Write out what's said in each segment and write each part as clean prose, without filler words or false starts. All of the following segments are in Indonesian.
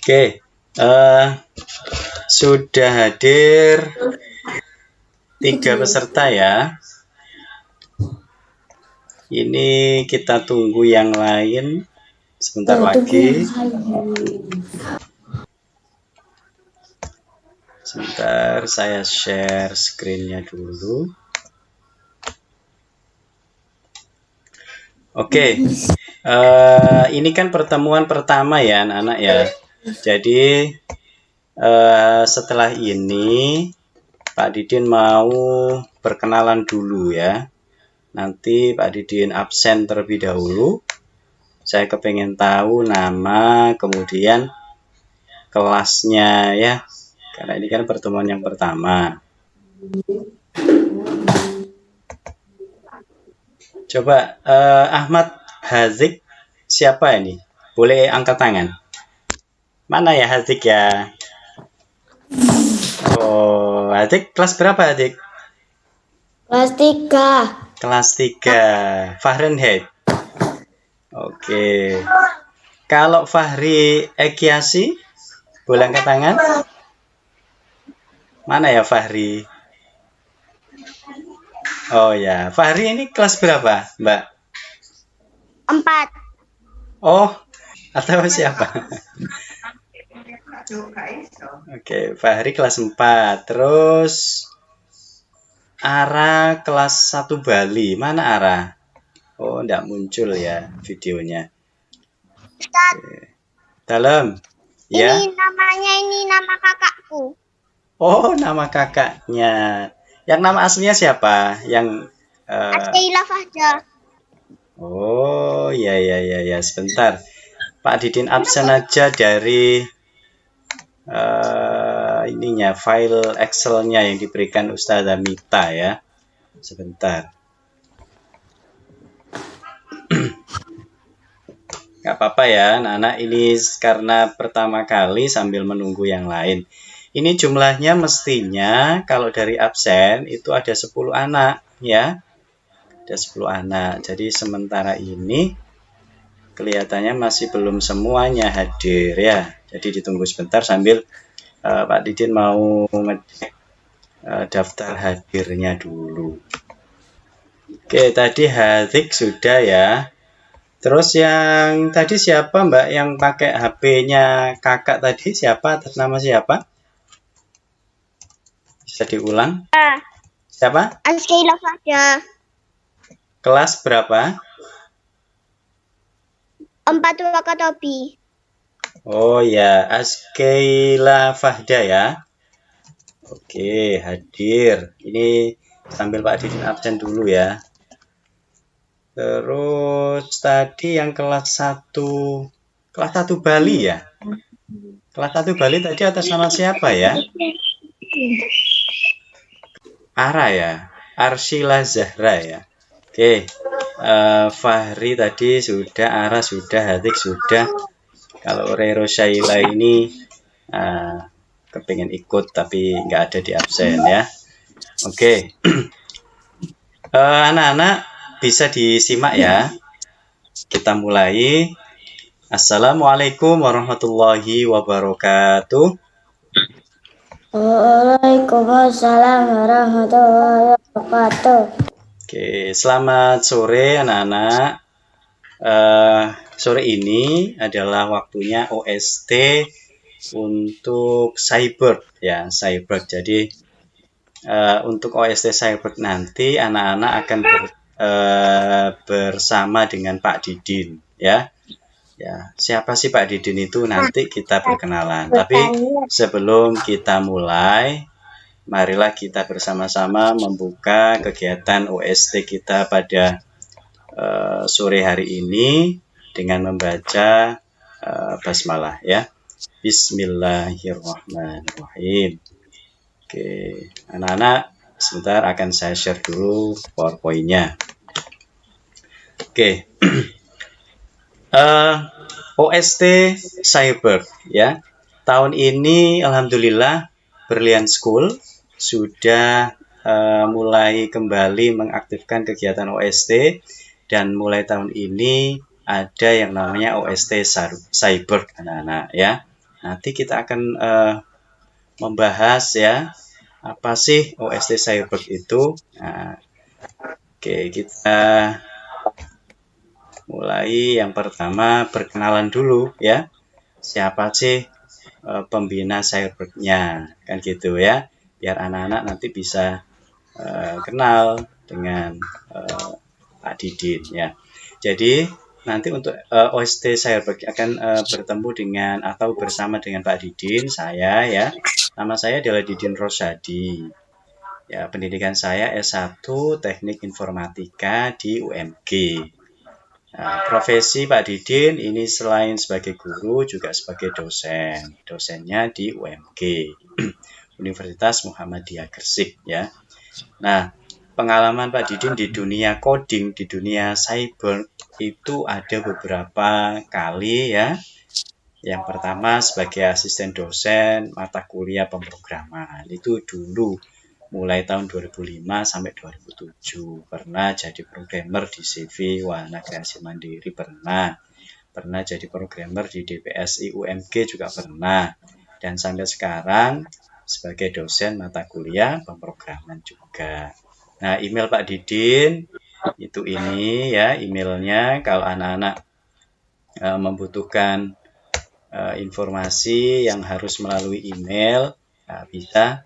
Oke, sudah hadir 3 peserta ya. Ini kita tunggu yang lain sebentar lagi. Sebentar, saya share screen-nya dulu. Oke, ini kan pertemuan pertama ya anak-anak ya. Jadi setelah ini Pak Didin mau berkenalan dulu ya. Nanti Pak Didin absen terlebih dahulu. Saya kepengen tahu nama, kemudian kelasnya ya. Karena ini kan pertemuan yang pertama. Coba Ahmad Hazik siapa ini? Boleh angkat tangan. Mana ya Hazik ya? Oh, Hazik kelas berapa Hazik? Kelas 3. Kelas 3. Fahrenheit. Oke. Kalau Fahri Ekiasi, boleh angkat tangan? Mana ya Fahri? Oh ya, Fahri ini kelas berapa, Mbak? 4. Oh, atau siapa? Oke, Fahri kelas 4. Terus Ara kelas 1 Bali. Mana Ara? Oh, enggak muncul ya videonya. Oke. Dalam. Ya. Ini namanya, ini nama kakakku. Oh, nama kakaknya. Yang nama aslinya siapa? Yang Asyaila Fahda. Oh, ya. Sebentar. Pak Didin absen aja dari ininya, file Excel-nya yang diberikan Ustazah Mita ya. Sebentar. Gak apa-apa ya, anak-anak, ini karena pertama kali sambil menunggu yang lain. Ini jumlahnya mestinya kalau dari absen itu ada 10 anak ya. Ada 10 anak. Jadi sementara ini kelihatannya masih belum semuanya hadir ya. Jadi ditunggu sebentar sambil Pak Didin mau ngecek daftar hadirnya dulu. Oke, tadi Hazik sudah ya. Terus yang tadi siapa Mbak yang pakai HP-nya kakak tadi? Siapa? Atas nama siapa? Bisa diulang? Siapa? Asyaila Fahda. Kelas berapa? 4 Wakatobi. Oh ya, Askeila Fahda ya. Oke, hadir. Ini sambil Pak Didin absen dulu ya. Terus tadi yang kelas 1 Bali ya? Kelas 1 Bali tadi atas nama siapa ya? Ara ya? Arsyila Zahra ya? Oke, Fahri tadi sudah, Ara sudah, Hatik sudah. Kalau Rero Syaila ini kepengen ikut tapi nggak ada di absen ya. Oke, anak-anak bisa disimak ya. Kita mulai. Assalamualaikum warahmatullahi wabarakatuh. Waalaikumsalam warahmatullahi wabarakatuh. Oke, selamat sore anak-anak. Sore ini adalah waktunya OST untuk Cyber ya, Cyber. Jadi untuk OST Cyber nanti anak-anak akan bersama dengan Pak Didin ya. Ya, siapa sih Pak Didin itu nanti kita perkenalan. Tapi sebelum kita mulai, marilah kita bersama-sama membuka kegiatan OST kita pada sore hari ini dengan membaca basmalah ya. Bismillahirrahmanirrahim. Oke, anak-anak sebentar akan saya share dulu PowerPoint-nya. Oke. OST Cyber ya. Tahun ini alhamdulillah Brilliant School sudah mulai kembali mengaktifkan kegiatan OST dan mulai tahun ini ada yang namanya OST Cyber anak-anak ya. nanti kita akan membahas ya, apa sih OST Cyberg itu. Nah, oke, kita mulai yang pertama perkenalan dulu ya. Siapa sih pembina Cyberg-nya, kan gitu ya. Biar anak-anak nanti bisa kenal dengan Pak Didin ya. Jadi nanti untuk OST Cyberg akan bertemu dengan atau bersama dengan Pak Didin, saya ya. Nama saya adalah Didin Rosadi. Ya, pendidikan saya S1 Teknik Informatika di UMG. Nah, profesi Pak Didin ini selain sebagai guru juga sebagai dosen. Dosennya di UMG, Universitas Muhammadiyah Gresik ya. Nah, pengalaman Pak Didin di dunia coding, di dunia cyber itu ada beberapa kali ya. Yang pertama sebagai asisten dosen mata kuliah pemrograman. Itu dulu mulai tahun 2005 sampai 2007. Pernah jadi programmer di CV Wahana Kreasi Mandiri, pernah jadi programmer di DPSI UMG juga pernah, dan sampai sekarang sebagai dosen mata kuliah pemrograman juga. Nah, email Pak Didin itu ini ya, emailnya kalau anak-anak membutuhkan informasi yang harus melalui email, bisa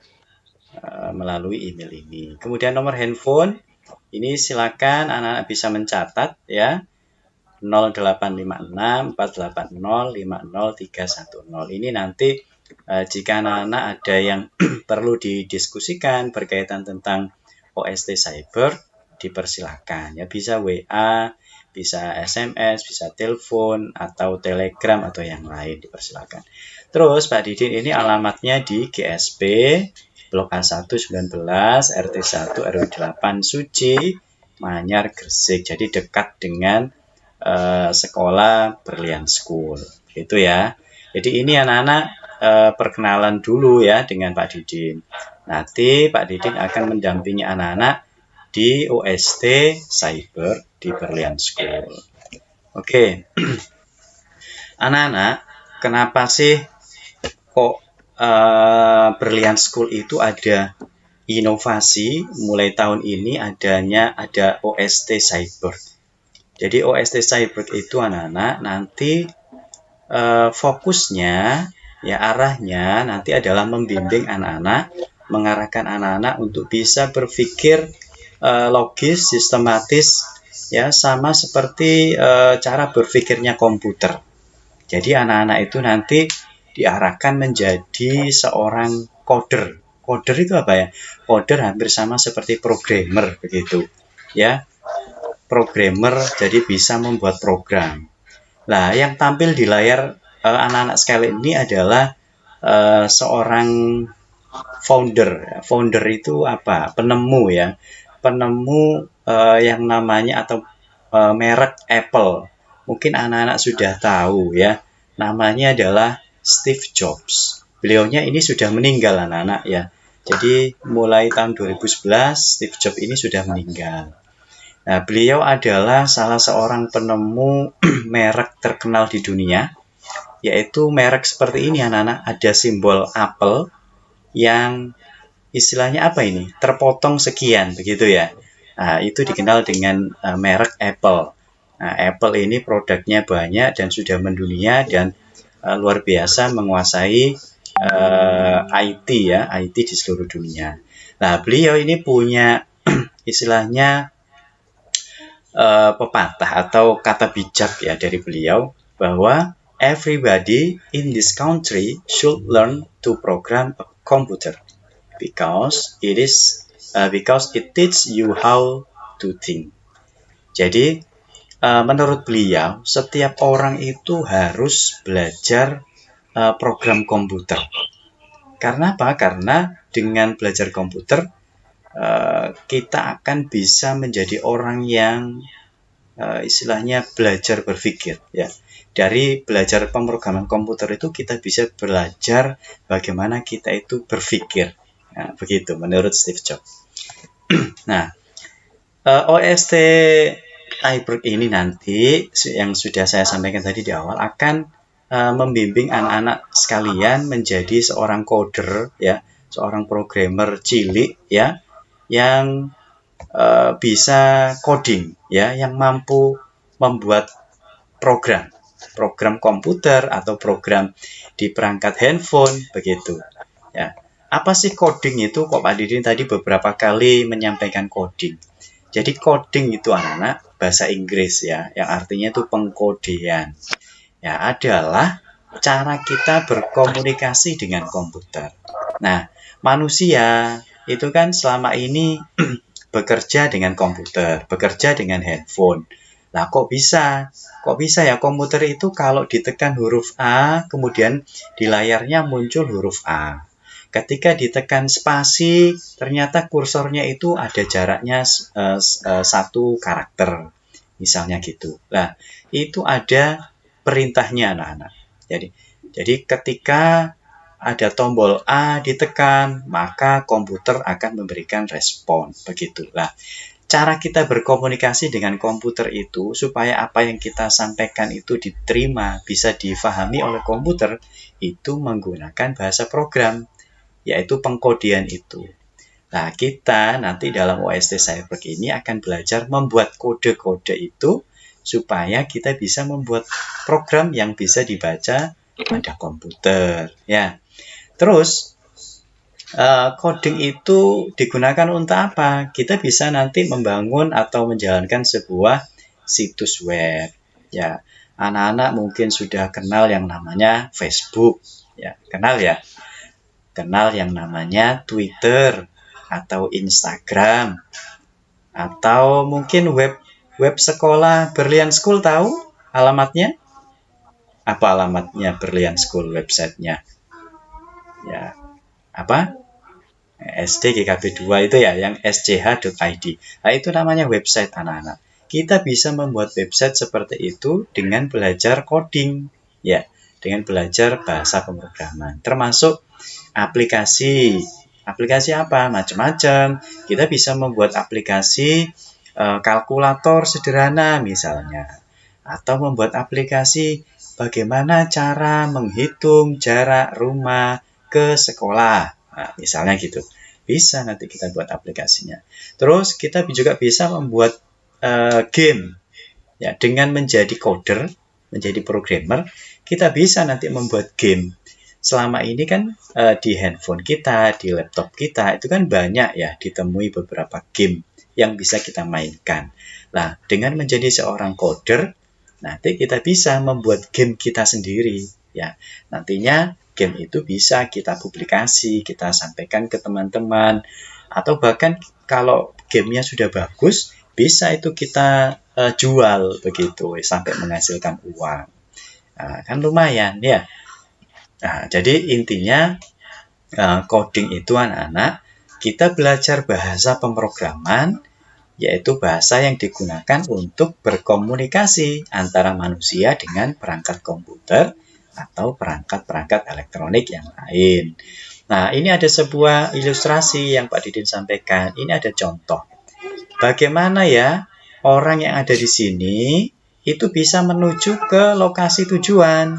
melalui email ini. Kemudian nomor handphone, ini silakan anak-anak bisa mencatat ya, 0856 480 50310. Ini nanti jika anak-anak ada yang perlu didiskusikan berkaitan tentang OST Cyber, dipersilakan ya, bisa WA, bisa SMS, bisa telepon atau Telegram atau yang lain, dipersilakan. Terus Pak Didin ini alamatnya di GSP Blok A1 19 RT 1 RW 8 Suci Manyar Gresik. Jadi dekat dengan sekolah Berlian School. Gitu ya. Jadi ini anak-anak perkenalan dulu ya dengan Pak Didin. Nanti Pak Didin akan mendampingi anak-anak di OST Cyber di Berlian School. Oke. Anak-anak, kenapa sih kok Berlian School itu ada inovasi mulai tahun ini ada OST Cyber. Jadi OST Cyber itu anak-anak nanti fokusnya ya, arahnya nanti adalah membimbing anak-anak, mengarahkan anak-anak untuk bisa berpikir logis, sistematis ya, sama seperti cara berpikirnya komputer. Jadi anak-anak itu nanti diarahkan menjadi seorang coder. Coder itu apa ya? Coder hampir sama seperti programmer begitu. Ya. Programmer jadi bisa membuat program. Nah, yang tampil di layar anak-anak sekalian ini adalah seorang founder. Founder itu apa? Penemu ya. Penemu yang namanya atau merek Apple. Mungkin anak-anak sudah tahu ya. Namanya adalah Steve Jobs. Beliaunya ini sudah meninggal anak-anak ya. Jadi mulai tahun 2011 Steve Jobs ini sudah meninggal. Nah, beliau adalah salah seorang penemu merek terkenal di dunia, yaitu merek seperti ini anak-anak, ada simbol apel yang istilahnya apa ini? Terpotong sekian begitu ya. Nah, itu dikenal dengan merek Apple. Nah, Apple ini produknya banyak dan sudah mendunia dan luar biasa menguasai IT ya, IT di seluruh dunia. Nah, beliau ini punya istilahnya pepatah atau kata bijak ya dari beliau, bahwa everybody in this country should learn to program a computer because it teaches you how to think. Jadi menurut beliau, setiap orang itu harus belajar program komputer. Karena apa? Karena dengan belajar komputer, kita akan bisa menjadi orang yang istilahnya belajar berpikir. Ya. Dari belajar pemrograman komputer itu kita bisa belajar bagaimana kita itu berpikir. Nah, begitu menurut Steve Jobs. Nah, OST Cyber ini nanti yang sudah saya sampaikan tadi di awal akan membimbing anak-anak sekalian menjadi seorang coder ya, seorang programmer cilik ya, yang bisa coding ya, yang mampu membuat program komputer atau program di perangkat handphone begitu ya. Apa sih coding itu? Kok Pak Didin tadi beberapa kali menyampaikan coding. Jadi coding itu anak-anak bahasa Inggris ya, yang artinya itu pengkodean. Ya, adalah cara kita berkomunikasi dengan komputer. Nah, manusia itu kan selama ini bekerja dengan komputer, bekerja dengan handphone. Nah, kok bisa? Kok bisa ya komputer itu kalau ditekan huruf A, kemudian di layarnya muncul huruf A. Ketika ditekan spasi, ternyata kursornya itu ada jaraknya 1 karakter. Misalnya gitu. Nah, itu ada perintahnya anak-anak. Jadi ketika ada tombol A ditekan, maka komputer akan memberikan respon. Begitulah. Cara kita berkomunikasi dengan komputer itu supaya apa yang kita sampaikan itu diterima, bisa difahami oleh komputer, itu menggunakan bahasa program, yaitu pengkodean itu. Nah, kita nanti dalam OST Cyberg ini akan belajar membuat kode-kode itu supaya kita bisa membuat program yang bisa dibaca pada komputer. Ya. Terus, coding itu digunakan untuk apa? Kita bisa nanti membangun atau menjalankan sebuah situs web. Ya, anak-anak mungkin sudah kenal yang namanya Facebook. Ya, kenal ya? Kenal yang namanya Twitter atau Instagram. Atau mungkin web sekolah Berlian School, tahu alamatnya? Apa alamatnya Berlian School websitenya? Ya, apa? SD GKB 2 itu ya, yang sch.id. Nah, itu namanya website anak-anak. Kita bisa membuat website seperti itu dengan belajar coding, ya, dengan belajar bahasa pemrograman. Termasuk aplikasi. Aplikasi apa? Macam-macam. Kita bisa membuat aplikasi kalkulator sederhana misalnya. Atau membuat aplikasi bagaimana cara menghitung jarak rumah ke sekolah. Nah, misalnya gitu. Bisa nanti kita buat aplikasinya. Terus kita juga bisa membuat game. Ya, dengan menjadi coder, menjadi programmer, kita bisa nanti membuat game. Selama ini kan di handphone kita, di laptop kita, itu kan banyak ya ditemui beberapa game yang bisa kita mainkan. Nah, dengan menjadi seorang coder, nanti kita bisa membuat game kita sendiri. Ya, nantinya game itu bisa kita publikasi, kita sampaikan ke teman-teman, atau bahkan kalau gamenya sudah bagus, bisa itu kita jual begitu sampai menghasilkan uang. Nah, kan lumayan ya. Nah, jadi intinya coding itu anak-anak, kita belajar bahasa pemrograman, yaitu bahasa yang digunakan untuk berkomunikasi antara manusia dengan perangkat komputer atau perangkat-perangkat elektronik yang lain. Nah, ini ada sebuah ilustrasi yang Pak Didin sampaikan. Ini ada contoh. Bagaimana ya orang yang ada di sini itu bisa menuju ke lokasi tujuan.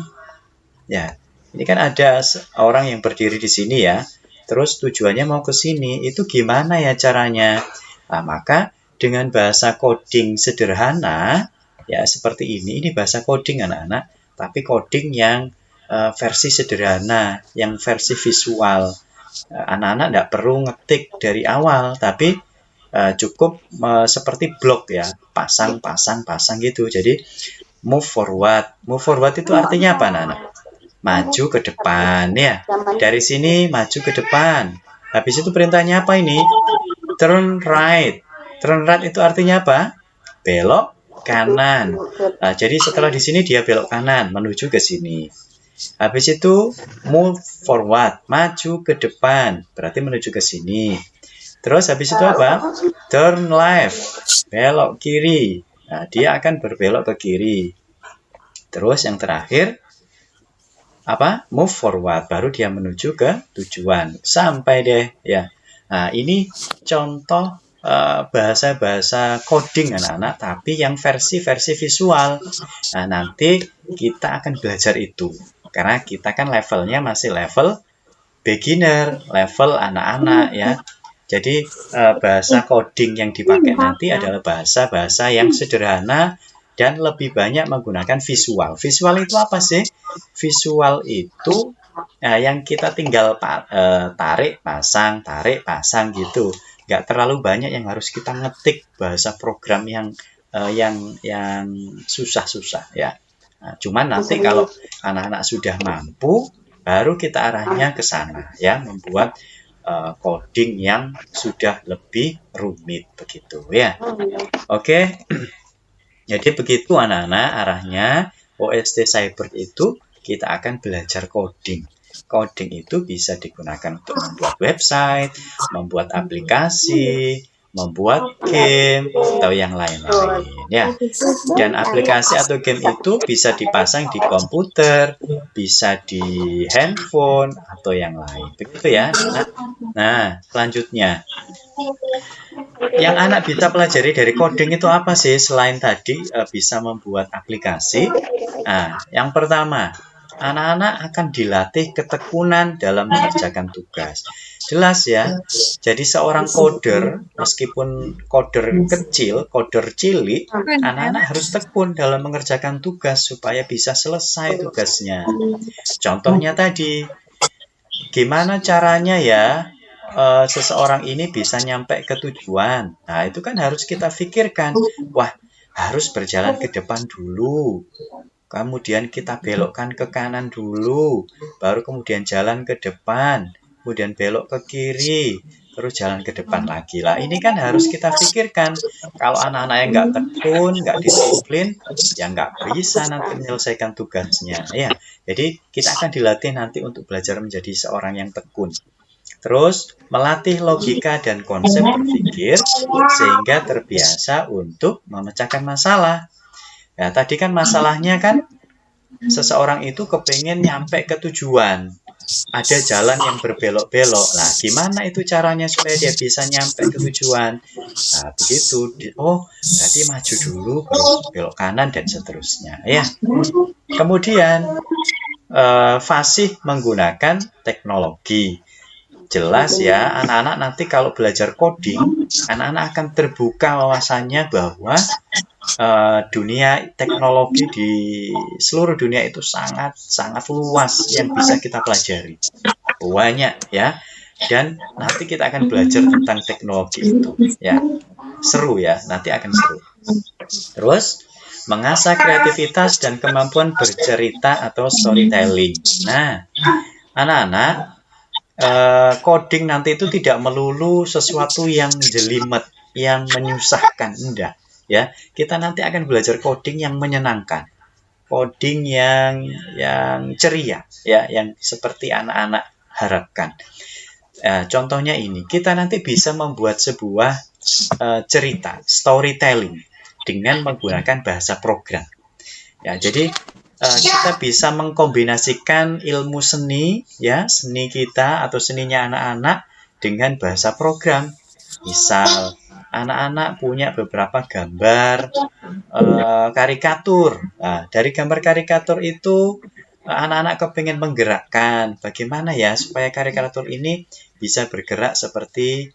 Ya, ini kan ada orang yang berdiri di sini ya. Terus tujuannya mau ke sini. Itu gimana ya caranya? Nah, maka dengan bahasa coding sederhana, ya seperti ini bahasa coding anak-anak. Tapi coding yang versi sederhana, yang versi visual. Anak-anak tidak perlu ngetik dari awal, tapi cukup seperti blok ya, pasang gitu. Jadi move forward. Move forward itu artinya apa anak-anak? Maju ke depan ya. Dari sini maju ke depan. Habis itu perintahnya apa ini? Turn right. Turn right itu artinya apa? Belok kanan. Nah, jadi setelah di sini dia belok kanan menuju ke sini. Habis itu move forward, maju ke depan, berarti menuju ke sini. Terus habis itu apa? Turn left, belok kiri. Nah, dia akan berbelok ke kiri. Terus yang terakhir apa? Move forward, baru dia menuju ke tujuan. Sampai deh ya. Nah, ini contoh bahasa-bahasa coding anak-anak, tapi yang versi-versi visual. Nah, nanti kita akan belajar itu. Karena kita kan levelnya masih level beginner, level anak-anak ya. Jadi bahasa coding yang dipakai nanti adalah bahasa-bahasa yang sederhana dan lebih banyak menggunakan visual. Visual itu apa sih? Visual itu yang kita tinggal tarik, pasang gitu. Nggak terlalu banyak yang harus kita ngetik bahasa program yang susah-susah ya. Nah, cuman nanti kalau anak-anak sudah mampu, baru kita arahnya ke sana ya, membuat coding yang sudah lebih rumit begitu ya. Oke. Jadi begitu anak-anak arahnya OST Cyber itu kita akan belajar coding. Coding itu bisa digunakan untuk membuat website, membuat aplikasi, membuat game atau yang lain-lain ya. Dan aplikasi atau game itu bisa dipasang di komputer, bisa di handphone atau yang lain. Begitu ya. Nah, selanjutnya yang anak bisa pelajari dari coding itu apa sih selain tadi bisa membuat aplikasi? Nah, yang pertama, anak-anak akan dilatih ketekunan dalam mengerjakan tugas. Jelas ya. Jadi seorang coder, meskipun coder kecil, coder cilik, anak-anak harus tekun dalam mengerjakan tugas supaya bisa selesai tugasnya. Contohnya tadi, gimana caranya ya seseorang ini bisa nyampe ke tujuan. Nah, itu kan harus kita pikirkan. Wah, harus berjalan ke depan dulu. Kemudian kita belokkan ke kanan dulu. Baru kemudian jalan ke depan. Kemudian belok ke kiri. Terus jalan ke depan lagi. Lah, ini kan harus kita pikirkan. Kalau anak-anak yang nggak tekun, nggak disiplin, ya nggak bisa nanti menyelesaikan tugasnya. Ya, jadi kita akan dilatih nanti untuk belajar menjadi seorang yang tekun. Terus melatih logika dan konsep berpikir sehingga terbiasa untuk memecahkan masalah. Ya, tadi kan masalahnya kan seseorang itu kepengen nyampe ke tujuan. Ada jalan yang berbelok-belok. Nah, gimana itu caranya supaya dia bisa nyampe ke tujuan? Nah, begitu. Oh, berarti maju dulu, terus belok kanan dan seterusnya. Ya. Kemudian fasih menggunakan teknologi. Jelas ya, anak-anak nanti kalau belajar coding, anak-anak akan terbuka wawasannya bahwa dunia teknologi di seluruh dunia itu sangat luas yang bisa kita pelajari. Banyak ya. Dan nanti kita akan belajar tentang teknologi itu ya. Seru ya, nanti akan seru. Terus mengasah kreativitas dan kemampuan bercerita atau storytelling. Nah, anak-anak coding nanti itu tidak melulu sesuatu yang jelimet, yang menyusahkan, enggak ya. Kita nanti akan belajar coding yang menyenangkan, coding yang ceria ya, yang seperti anak-anak harapkan. Contohnya ini, kita nanti bisa membuat sebuah cerita, storytelling dengan menggunakan bahasa program. Ya, jadi kita bisa mengkombinasikan ilmu seni ya, seni kita atau seninya anak-anak dengan bahasa program. Misal anak-anak punya beberapa gambar karikatur. Nah, dari gambar karikatur itu anak-anak kepengen menggerakkan bagaimana ya supaya karikatur ini bisa bergerak seperti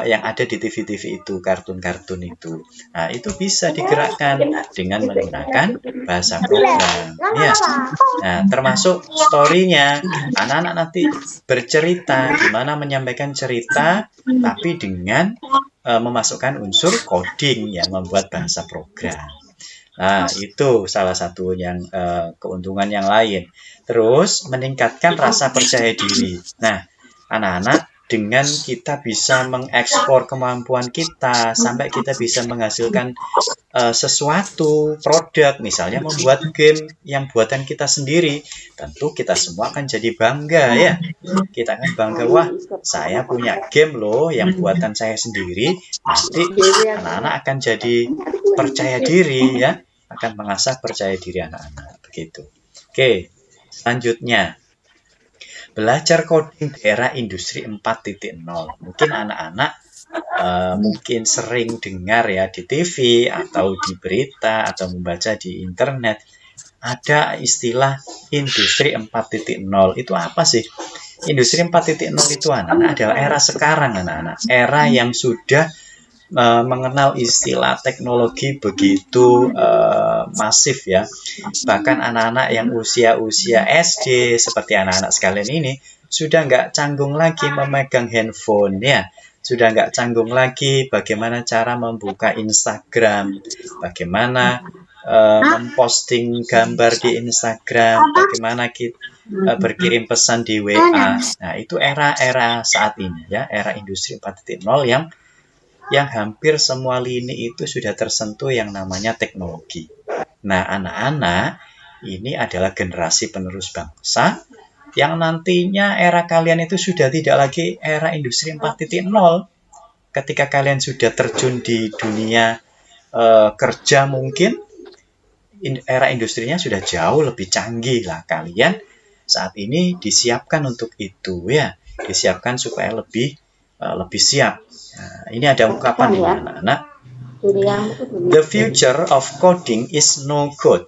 yang ada di TV-TV itu, kartun-kartun itu. Nah, itu bisa digerakkan dengan menggunakan bahasa program. Ya. Nah, termasuk story-nya. Anak-anak nanti bercerita, gimana menyampaikan cerita, tapi dengan memasukkan unsur coding yang membuat bahasa program. Nah, itu salah satu yang keuntungan yang lain. Terus, meningkatkan rasa percaya diri. Nah, anak-anak dengan kita bisa mengeksplor kemampuan kita sampai kita bisa menghasilkan sesuatu produk, misalnya membuat game yang buatan kita sendiri, tentu kita semua akan jadi bangga ya. Kita akan bangga, wah saya punya game loh yang buatan saya sendiri. Nanti anak-anak akan jadi percaya diri ya, akan mengasah percaya diri anak-anak begitu. Oke, selanjutnya belajar coding di era industri 4.0. Mungkin anak-anak mungkin sering dengar ya di TV atau di berita atau membaca di internet, ada istilah industri 4.0. Itu apa sih? Industri 4.0 itu anak-anak adalah era sekarang, anak-anak. Era yang sudah mengenal istilah teknologi begitu masif ya. Bahkan anak-anak yang usia-usia SD seperti anak-anak sekalian ini sudah nggak canggung lagi memegang handphone ya. Sudah nggak canggung lagi bagaimana cara membuka Instagram, bagaimana memposting gambar di Instagram, bagaimana kita berkirim pesan di WA. Nah, itu era-era saat ini ya, era industri 4.0 yang hampir semua lini itu sudah tersentuh yang namanya teknologi. Nah, anak-anak ini adalah generasi penerus bangsa yang nantinya era kalian itu sudah tidak lagi era industri 4.0. Ketika kalian sudah terjun di dunia kerja mungkin era industrinya sudah jauh lebih canggih lah. Kalian saat ini disiapkan untuk itu ya, disiapkan supaya lebih siap. Nah, ini ada ungkapan nih anak-anak. The future of coding is no code.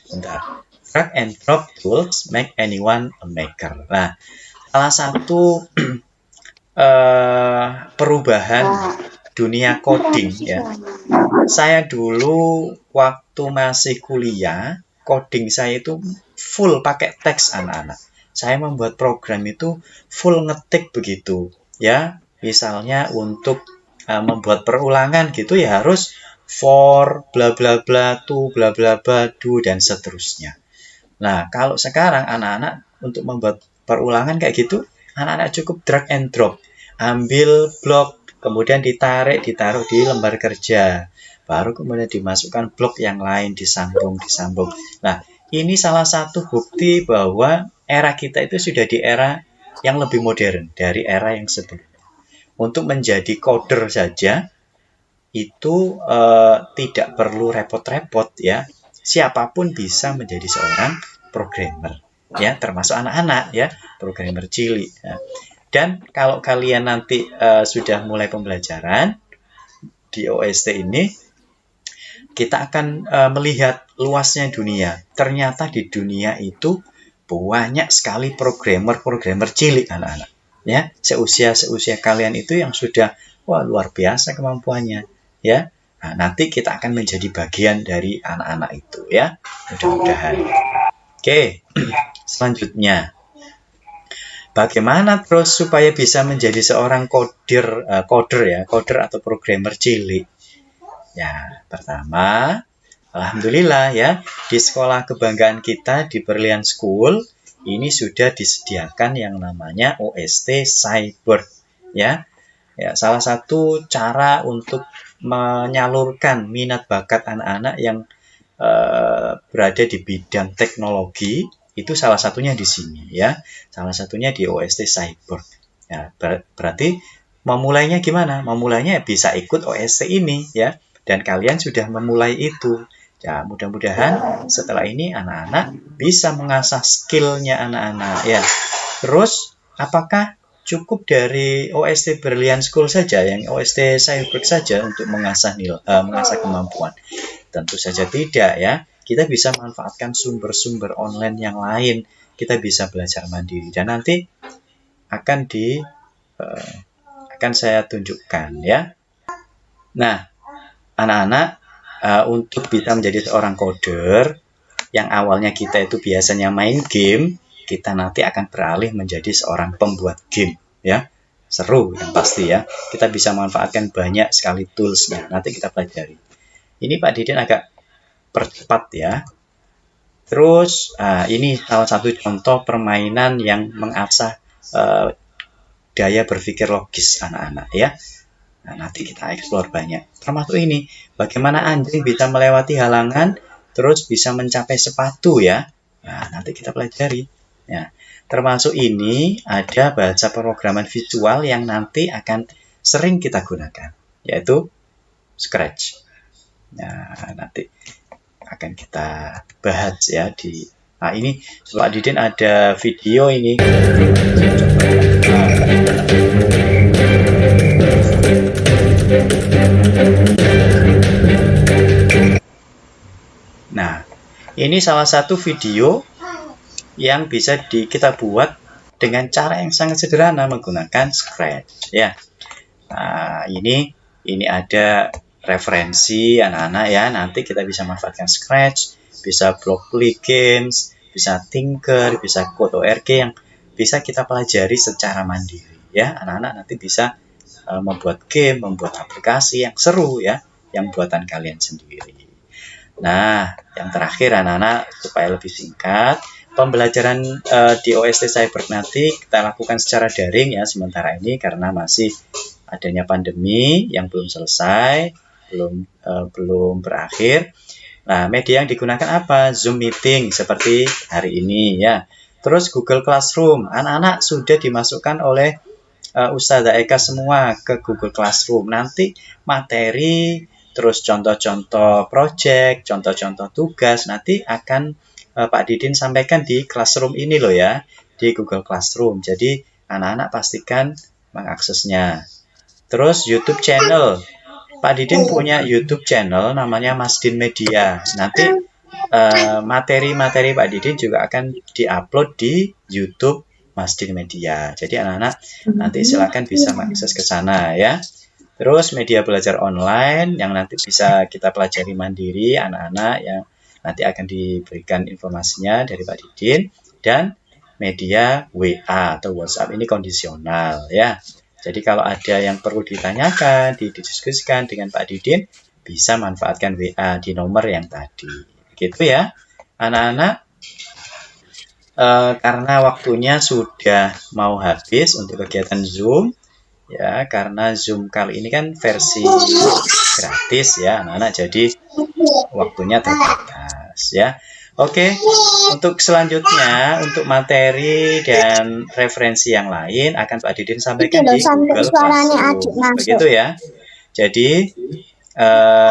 Bentar. Drag and drop tools make anyone a maker. Nah, salah satu perubahan dunia coding ya. Saya dulu waktu masih kuliah, coding saya itu full pakai teks anak-anak. Saya membuat program itu full ngetik begitu ya. Misalnya untuk membuat perulangan gitu ya harus for bla bla bla to bla bla bla do dan seterusnya. Nah, kalau sekarang anak-anak untuk membuat perulangan kayak gitu, anak-anak cukup drag and drop. Ambil blok, kemudian ditaruh di lembar kerja. Baru kemudian dimasukkan blok yang lain, disambung. Nah, ini salah satu bukti bahwa era kita itu sudah di era yang lebih modern dari era yang sebelumnya. Untuk menjadi coder saja, itu tidak perlu repot-repot ya. Siapapun bisa menjadi seorang programmer ya, termasuk anak-anak ya, programmer cilik ya. Dan kalau kalian nanti sudah mulai pembelajaran di OST ini, kita akan melihat luasnya dunia. Ternyata di dunia itu banyak sekali programmer cilik anak-anak ya, seusia kalian itu yang sudah luar biasa kemampuannya ya. Nah, nanti kita akan menjadi bagian dari anak-anak itu ya, mudah-mudahan. Oke, selanjutnya bagaimana terus supaya bisa menjadi seorang coder atau programmer cilik? Ya, pertama, alhamdulillah ya, di sekolah kebanggaan kita di Brilliant School ini sudah disediakan yang namanya OST Cyber ya. Ya, salah satu cara untuk menyalurkan minat bakat anak-anak yang berada di bidang teknologi itu salah satunya di sini ya, salah satunya di OST Cyber. Ya, berarti memulainya gimana? Memulainya bisa ikut OST ini ya, dan kalian sudah memulai itu. Ya, mudah-mudahan setelah ini anak-anak bisa mengasah skillnya anak-anak ya. Terus apakah cukup dari OST Brilliant School saja, yang OST Cyber saja untuk mengasah kemampuan? Tentu saja tidak ya. Kita bisa manfaatkan sumber-sumber online yang lain. Kita bisa belajar mandiri dan nanti akan saya tunjukkan ya. Nah, anak-anak untuk bisa menjadi seorang coder yang awalnya kita itu biasanya main game, kita nanti akan beralih menjadi seorang pembuat game ya. Seru yang pasti ya. Kita bisa manfaatkan banyak sekali toolsnya. Nanti kita pelajari. Ini Pak Didin agak percepat ya. Terus ini salah satu contoh permainan yang mengasah daya berpikir logis anak-anak ya. Nah, nanti kita eksplor banyak. Termasuk ini, bagaimana anjing bisa melewati halangan terus bisa mencapai sepatu ya. Nah, nanti kita pelajari. Ya. Termasuk ini ada bahasa pemrograman visual yang nanti akan sering kita gunakan, yaitu Scratch. Nah, nanti akan kita bahas ya di. Nah, ini Pak Didin ada video ini. Ini salah satu video yang bisa kita buat dengan cara yang sangat sederhana menggunakan Scratch ya. Nah, ini ada referensi anak-anak ya. Nanti kita bisa manfaatkan Scratch, bisa Blockly Games, bisa Tinker, bisa Code.org yang bisa kita pelajari secara mandiri ya. Anak-anak nanti bisa membuat game, membuat aplikasi yang seru ya, yang buatan kalian sendiri. Nah, yang terakhir anak-anak supaya lebih singkat, pembelajaran di OST Cybernetic kita lakukan secara daring ya sementara ini karena masih adanya pandemi yang belum selesai, belum berakhir. Nah, media yang digunakan apa? Zoom meeting seperti hari ini ya. Terus Google Classroom, anak-anak sudah dimasukkan oleh Ustazah Eka semua ke Google Classroom. Nanti materi, terus contoh-contoh project, contoh-contoh tugas nanti akan Pak Didin sampaikan di Classroom ini loh ya, di Google Classroom. Jadi anak-anak pastikan mengaksesnya. Terus YouTube channel. Pak Didin punya YouTube channel namanya Masdin Media. Nanti materi-materi Pak Didin juga akan diupload di YouTube Masdin Media. Jadi anak-anak nanti silakan bisa mengakses ke sana ya. Terus media belajar online yang nanti bisa kita pelajari mandiri anak-anak yang nanti akan diberikan informasinya dari Pak Didin, dan media WA atau WhatsApp ini kondisional ya. Jadi kalau ada yang perlu ditanyakan, didiskusikan dengan Pak Didin, bisa manfaatkan WA di nomor yang tadi. Gitu ya anak-anak. Karena waktunya sudah mau habis untuk kegiatan Zoom ya, karena Zoom kali ini kan versi gratis ya anak-anak, jadi waktunya terbatas ya. Oke, untuk selanjutnya untuk materi dan referensi yang lain akan Pak Didin sampaikan di Google Classroom. Begitu ya. Jadi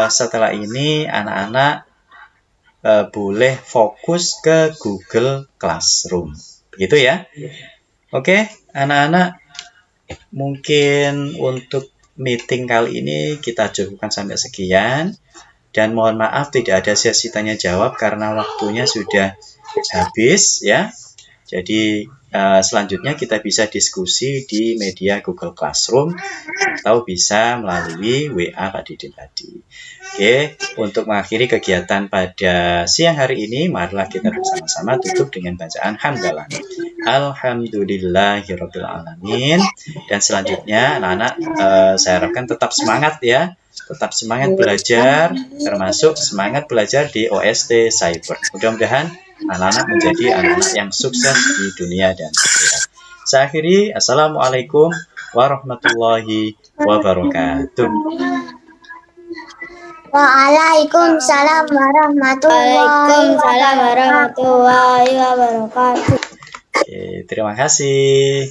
setelah ini anak-anak boleh fokus ke Google Classroom. Begitu ya. Oke, anak-anak, mungkin untuk meeting kali ini kita cukupkan sampai sekian. Dan mohon maaf tidak ada sesi tanya jawab karena waktunya sudah habis ya. Jadi selanjutnya kita bisa diskusi di media Google Classroom atau bisa melalui WA Pak Didin tadi. Oke, untuk mengakhiri kegiatan pada siang hari ini, marilah kita bersama-sama tutup dengan bacaan hamdalah. Alhamdulillahirrabbilalamin. Dan selanjutnya anak-anak saya harapkan tetap semangat ya. Tetap semangat belajar, termasuk semangat belajar di OST Cyber. Mudah-mudahan anak-anak menjadi anak-anak yang sukses di dunia dan akhirat. Saya akhiri, Assalamualaikum warahmatullahi wabarakatuh. Waalaikumsalam warahmatullahi wabarakatuh. Oke, terima kasih.